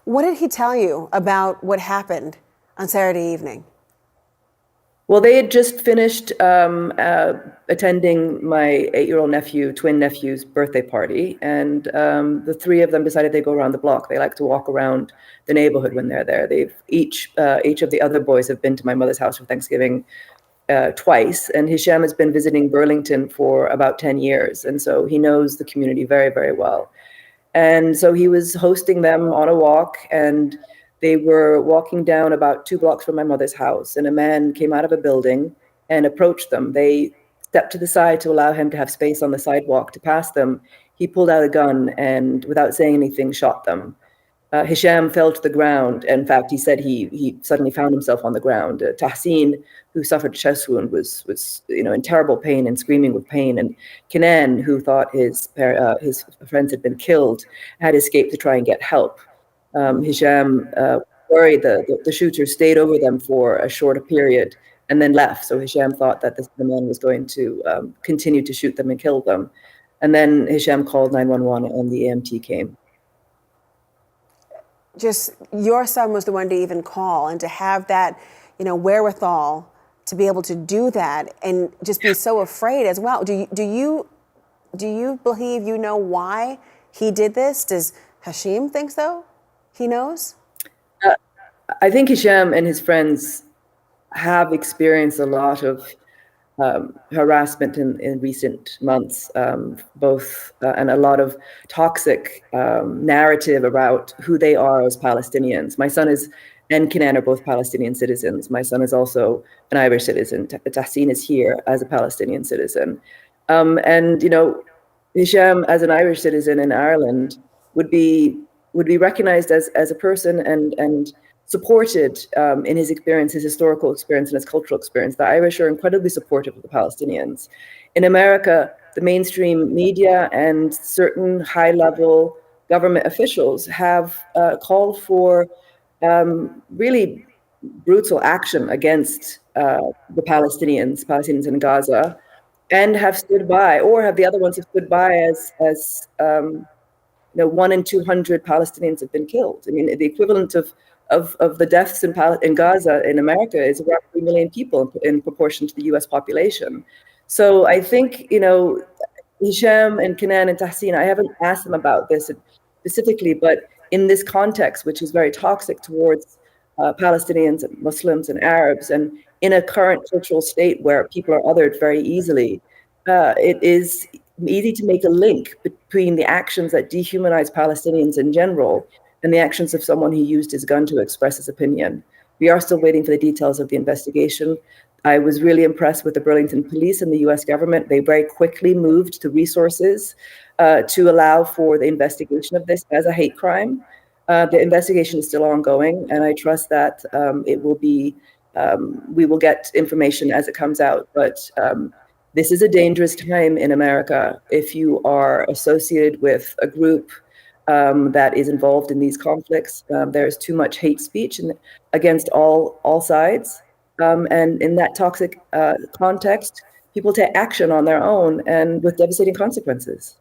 What did he tell you about what happened on Saturday evening? Well, they had just finished attending my 8-year-old twin nephew's birthday party, and the three of them decided they'd go around the block. They like to walk around the neighborhood when they're there. They've each of the other boys have been to my mother's house for Thanksgiving twice, and Hisham has been visiting Burlington for about 10 years, and so he knows the community very, very well. And so he was hosting them on a walk, and they were walking down about 2 blocks from my mother's house, and a man came out of a building and approached them. They stepped to the side to allow him to have space on the sidewalk to pass them. He pulled out a gun and, without saying anything, shot them. Hisham fell to the ground. In fact, he said he suddenly found himself on the ground. Tahsin, who suffered a chest wound, was in terrible pain and screaming with pain. And Kenan, who thought his friends had been killed, had escaped to try and get help. Hisham, worried the shooter stayed over them for a shorter period and then left. So Hisham thought that the man was going to continue to shoot them and kill them. And then Hisham called 911 and the EMT came. Just your son was the one to even call, and to have that, wherewithal to be able to do that and just be so afraid as well. Do you believe you know why he did this? Does Hashim think so? He knows? I think Hisham and his friends have experienced a lot of harassment in recent months, both and a lot of toxic narrative about who they are as Palestinians. My son and Kenan are both Palestinian citizens. My son is also an Irish citizen. Tahsin is here as a Palestinian citizen. And Hisham, as an Irish citizen in Ireland, would be recognized as a person and supported in his experience, his historical experience, and his cultural experience. The Irish are incredibly supportive of the Palestinians. In America, the mainstream media and certain high-level government officials have called for really brutal action against the Palestinians in Gaza, and have stood by, or have the other ones have stood by as 1 in 200 Palestinians have been killed. I mean, the equivalent of the deaths in Gaza in America is around 3 million people in proportion to the US population. So I think, Hisham and Kenan and Tahsin, I haven't asked them about this specifically, but in this context, which is very toxic towards Palestinians and Muslims and Arabs, and in a current cultural state where people are othered very easily, it is easy to make a link between the actions that dehumanize Palestinians in general and the actions of someone who used his gun to express his opinion. We are still waiting for the details of the investigation. I was really impressed with the Burlington police and the US government. They very quickly moved to resources to allow for the investigation of this as a hate crime. The investigation is still ongoing, and I trust that we will get information as it comes out. But this is a dangerous time in America if you are associated with a group that is involved in these conflicts. There's too much hate speech against all sides. And in that toxic context, people take action on their own and with devastating consequences.